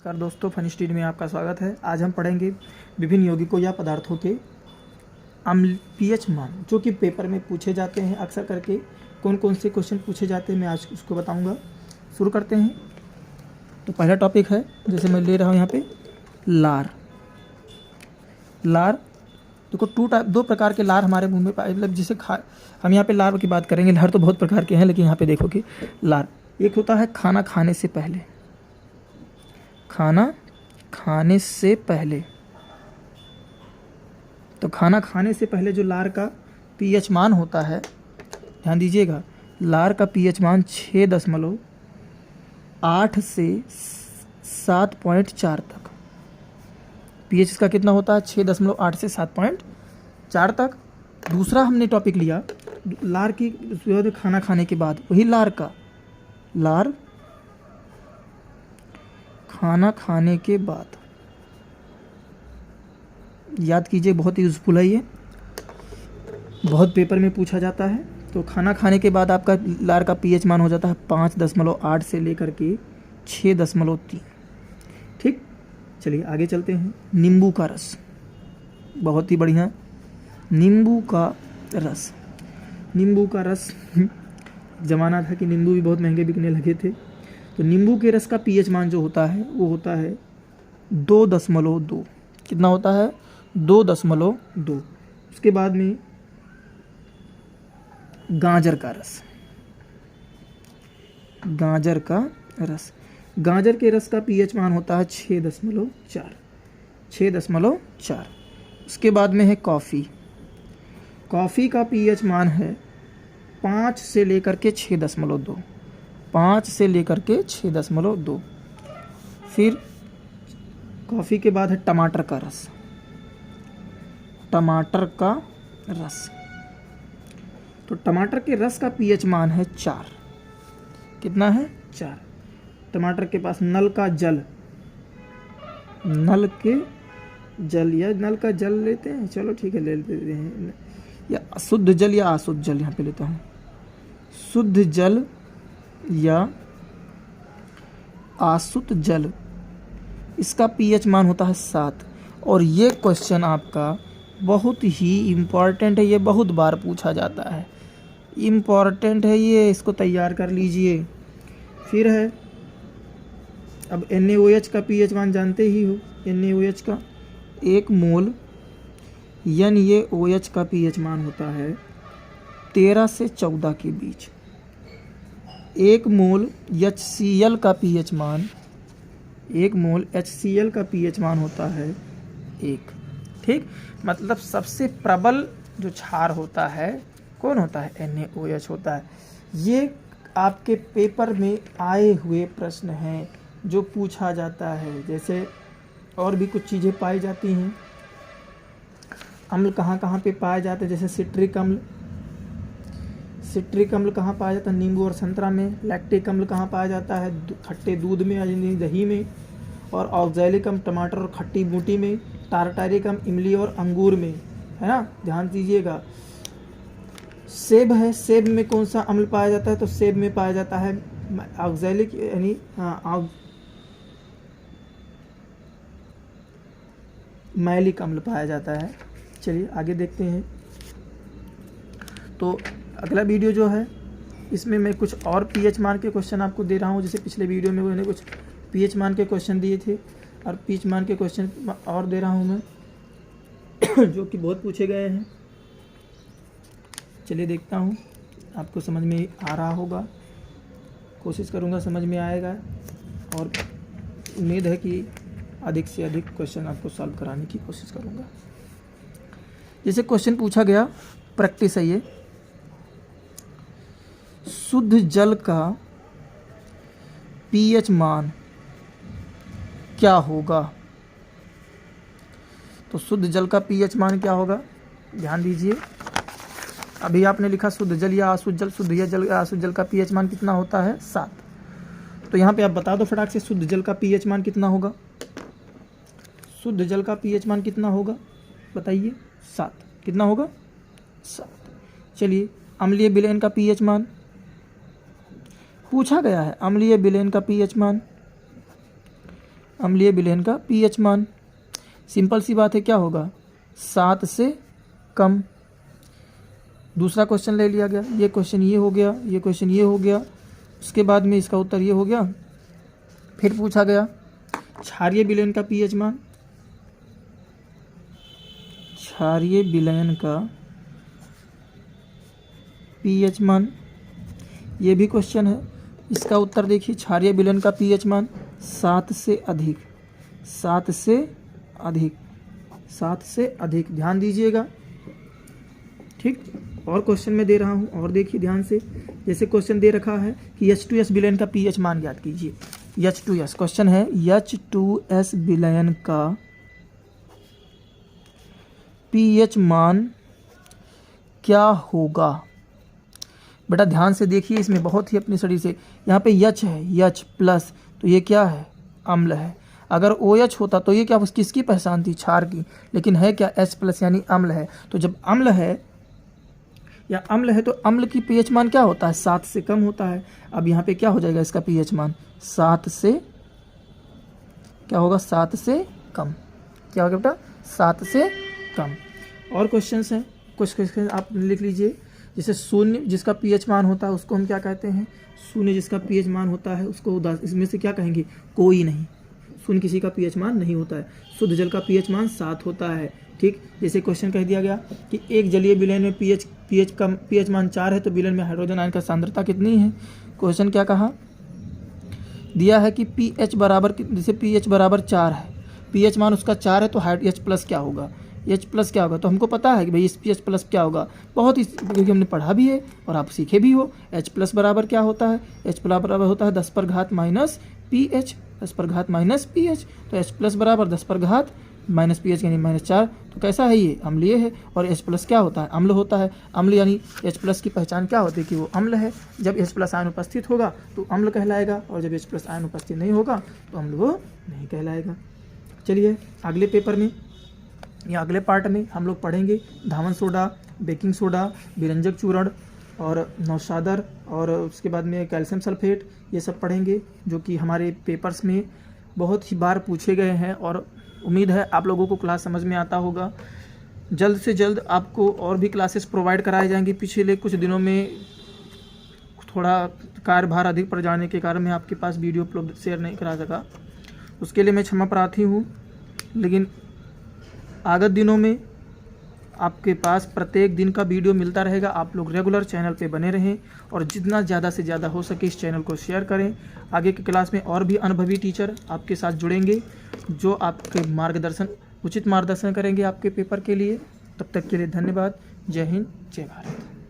नमस्कार दोस्तों, funny street में आपका स्वागत है। आज हम पढ़ेंगे विभिन्न यौगिकों या पदार्थों के अम्ल पीएच मान, जो कि पेपर में पूछे जाते हैं अक्सर करके। कौन कौन से क्वेश्चन पूछे जाते हैं मैं आज उसको बताऊंगा। शुरू करते हैं। तो पहला टॉपिक है, जैसे मैं ले रहा हूँ यहाँ पे, लार। लार देखो, दो प्रकार के लार हमारे मुंह में मतलब जिसे हम यहाँ पे लार की बात करेंगे। लार तो बहुत प्रकार के हैं, लेकिन यहाँ पे देखो कि लार एक होता है खाना खाने से पहले। खाना खाने से पहले, तो खाना खाने से पहले जो लार का पीएच मान होता है, ध्यान दीजिएगा, लार का पीएच मान 6.8 से 7.4 तक। पीएच इसका कितना होता है? 6.8 से 7.4 तक। दूसरा हमने टॉपिक लिया लार की खाना खाने के बाद, वही लार खाना खाने के बाद। याद कीजिए, बहुत ही यूजफुल है ये, बहुत पेपर में पूछा जाता है। तो खाना खाने के बाद आपका लार का पीएच मान हो जाता है 5.8 से लेकर के 6.3। ठीक, चलिए आगे चलते हैं। नींबू का रस, बहुत ही बढ़िया। नींबू का रस ज़माना था कि नींबू भी बहुत महंगे बिकने लगे थे। तो नींबू के रस का पीएच मान जो होता है वो होता है 2.2। कितना होता है? 2.2। उसके बाद में गाजर का रस। गाजर के रस का पीएच मान होता है 6.4। उसके बाद में है कॉफ़ी का पीएच मान है 5 से लेकर के 6.2। 5 से लेकर के 6.2। फिर कॉफ़ी के बाद है टमाटर का रस। तो टमाटर के रस का पीएच मान है 4। कितना है? 4। टमाटर के पास नल का जल लेते हैं, चलो ठीक है ले लेते हैं, या शुद्ध जल या अशुद्ध जल, यहाँ पे लेता हूँ शुद्ध जल या अशुद्ध जल। इसका पीएच मान होता है 7। और ये क्वेश्चन आपका बहुत ही इम्पॉर्टेंट है, ये बहुत बार पूछा जाता है, इम्पॉर्टेंट है ये, इसको तैयार कर लीजिए। फिर है अब NaOH का पीएच मान जानते ही हो। NaOH का 1 मोल NaOH का पीएच मान होता है 13 से 14 के बीच। 1 मोल HCl का पीएच मान होता है 1। ठीक, मतलब सबसे प्रबल जो क्षार होता है कौन होता है? NaOH होता है। ये आपके पेपर में आए हुए प्रश्न हैं जो पूछा जाता है। जैसे और भी कुछ चीज़ें पाई जाती हैं। अम्ल कहाँ कहाँ पे पाए जाते हैं? जैसे सिट्रिक अम्ल कहाँ पाया जाता है? नींबू और संतरा में। लैक्टिक अम्ल कहाँ पाया जाता है? खट्टे दूध में यानी दही में। और ऑक्सैलिक अम्ल टमाटर और खट्टी बूटी में। टारटारिक अम्ल इमली और अंगूर में, है ना, ध्यान दीजिएगा। सेब है, सेब में कौन सा अम्ल पाया जाता है? तो सेब में पाया जाता है ऑक्सैलिक यानी मैलिक अम्ल पाया जाता है। चलिए आगे देखते हैं। तो अगला वीडियो जो है, इसमें मैं कुछ और पीएच मान के क्वेश्चन आपको दे रहा हूँ। जैसे पिछले वीडियो में मैंने कुछ पीएच मान के क्वेश्चन दिए थे, और पीएच मान के क्वेश्चन और दे रहा हूँ मैं जो कि बहुत पूछे गए हैं। चलिए देखता हूँ आपको समझ में आ रहा होगा, कोशिश करूँगा समझ में आएगा, और उम्मीद है कि अधिक से अधिक क्वेश्चन आपको सॉल्व कराने की कोशिश करूँगा। जैसे क्वेश्चन पूछा गया, प्रैक्टिस है ये, शुद्ध जल का पीएच मान क्या होगा? तो शुद्ध जल का पीएच मान क्या होगा? ध्यान दीजिए, अभी आपने लिखा शुद्ध जल या अशुद्ध जल। शुद्ध जल या अशुद्ध जल का पीएच मान कितना होता है? 7। तो यहाँ पे आप बता दो फटाक से, शुद्ध जल का पीएच मान कितना होगा? शुद्ध जल का पीएच मान कितना होगा बताइए? 7। कितना होगा? 7। चलिए, अम्लीय विलयन का पीएच मान पूछा गया है। अम्लीय विलयन का पीएच मान अम्लीय विलयन का पीएच मान। सिंपल सी बात है, क्या होगा? 7 से कम। दूसरा क्वेश्चन ले लिया गया, ये क्वेश्चन ये हो गया, ये क्वेश्चन ये हो गया, उसके बाद में इसका उत्तर ये हो गया। फिर पूछा गया क्षारीय विलयन का पीएच मान। क्षारीय विलयन का पीएच मान, ये भी क्वेश्चन है। इसका उत्तर देखिए, क्षारीय विलयन का पीएच मान 7 से अधिक, 7 से अधिक, 7 से अधिक, ध्यान दीजिएगा। ठीक, और क्वेश्चन में दे रहा हूँ, और देखिए ध्यान से। जैसे क्वेश्चन दे रखा है कि H2S विलयन का पीएच मान ज्ञात कीजिए। H2S क्वेश्चन है, H2S विलयन का पीएच मान क्या होगा? बेटा ध्यान से देखिए, इसमें बहुत ही अपनी स्टडी से, यहाँ पे H है, H प्लस, तो ये क्या है? अम्ल है। अगर OH होता तो ये क्या किसकी पहचान थी? क्षार की। लेकिन है क्या? H प्लस यानी अम्ल है। तो जब अम्ल है या अम्ल है तो अम्ल की पीएच मान क्या होता है? 7 से कम होता है। अब यहाँ पे क्या हो जाएगा इसका पीएच मान? 7 से क्या होगा? 7 से कम। क्या होगा बेटा? 7 से कम। और क्वेश्चंस हैं, कुछ क्वेश्चन आप लिख लीजिए। जैसे शून्य जिसका पीएच मान होता है उसको हम क्या कहते हैं? शून्य जिसका पीएच मान होता है उसको इसमें से क्या कहेंगे? कोई नहीं। शून्य किसी का पीएच मान नहीं होता है। शुद्ध जल का पीएच मान 7 होता है। ठीक, जैसे क्वेश्चन कह दिया गया कि एक जलीय विलयन में पीएच मान 4 है तो विलयन में हाइड्रोजन आयन का सांद्रता कितनी है? क्वेश्चन क्या कहा दिया है कि पीएच बराबर, जैसे पीएच बराबर 4 है, पीएच मान उसका 4 है तो H प्लस क्या होगा? H प्लस क्या होगा? तो हमको पता है कि भाई इस H प्लस क्या होगा, बहुत ही, क्योंकि हमने पढ़ा भी है और आप सीखे भी हो। H प्लस बराबर क्या होता है? H प्लस बराबर होता है 10 पर घात माइनस PH, 10 पर घात माइनस PH। तो H प्लस बराबर 10 पर घात माइनस PH यानी -4। तो कैसा है ये? अम्लीय है। और H प्लस क्या होता है? अम्ल होता है। अम्ल यानी H प्लस की पहचान क्या होती है? कि वो अम्ल है। जब H प्लस आयन उपस्थित होगा तो अम्ल कहलाएगा, और जब H प्लस आयन उपस्थित नहीं होगा तो अम्ल वो नहीं कहलाएगा। चलिए अगले पेपर में या अगले पार्ट में हम लोग पढ़ेंगे धावन सोडा, बेकिंग सोडा, विरंजक चूर्ण और नौशादर, और उसके बाद में कैल्शियम सल्फेट, ये सब पढ़ेंगे जो कि हमारे पेपर्स में बहुत ही बार पूछे गए हैं। और उम्मीद है आप लोगों को क्लास समझ में आता होगा। जल्द से जल्द आपको और भी क्लासेस प्रोवाइड कराए जाएंगी। पिछले कुछ दिनों में थोड़ा कार्यभार अधिक पड़ जाने के कारण मैं आपके पास वीडियो उपलब्ध शेयर नहीं करा सका, उसके लिए मैं क्षमा प्रार्थी हूँ। लेकिन आगत दिनों में आपके पास प्रत्येक दिन का वीडियो मिलता रहेगा। आप लोग रेगुलर चैनल पे बने रहें और जितना ज़्यादा से ज़्यादा हो सके इस चैनल को शेयर करें। आगे की क्लास में और भी अनुभवी टीचर आपके साथ जुड़ेंगे जो आपके उचित मार्गदर्शन करेंगे आपके पेपर के लिए। तब तक के लिए धन्यवाद। जय हिंद, जय भारत।